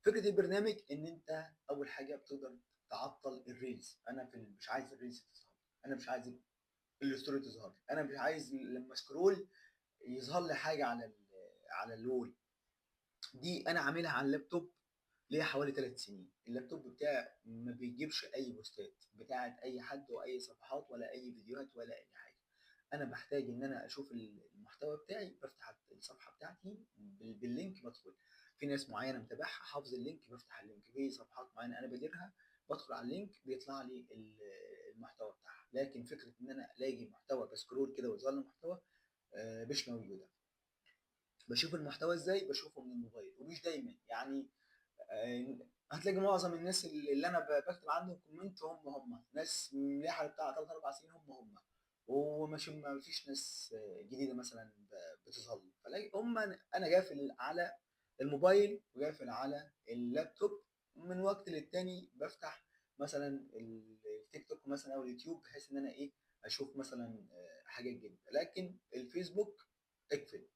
فكره البرنامج ان انت اول حاجه بتقدر تعطل الريلز. انا مش عايز الريلز تظهر، انا مش عايز الستوري تظهر، انا مش عايز لما سكرول يظهر لي حاجه على الوول. دي انا عاملها على اللابتوب ليا حوالي 3 سنين. اللابتوب بتاعي ما بيجيبش اي بوستات بتاعت اي حد واي صفحات ولا اي فيديوهات ولا اي حاجه. انا بحتاج ان انا اشوف المحتوى بتاعي، بفتح الصفحه بتاعتي باللينك بدخل. في ناس معينه متابعها حافظ اللينك بفتح اللينك، في صفحات معينه انا بديرها بدخل على اللينك بيطلع لي المحتوى بتاعها. لكن فكره ان انا الاقي محتوى بسكرول كده ويظهر لي محتوى مش موجوده. بشوف المحتوى ازاي؟ بشوفه من الموبايل ومش دايما يعني. هتلاقي معظم الناس اللي انا بكتب عندهم كومنت هم ناس مليحه بتاع 3 4 سنين هم. ومش ما فيش ناس جديده مثلا بتظهر لي. فلاقي انا قافل على الموبايل وقافل على اللابتوب. من وقت للتاني بفتح مثلا التيك توك مثلا او اليوتيوب بحيث ان انا ايه اشوف مثلا حاجات جديده. لكن الفيسبوك اقفل.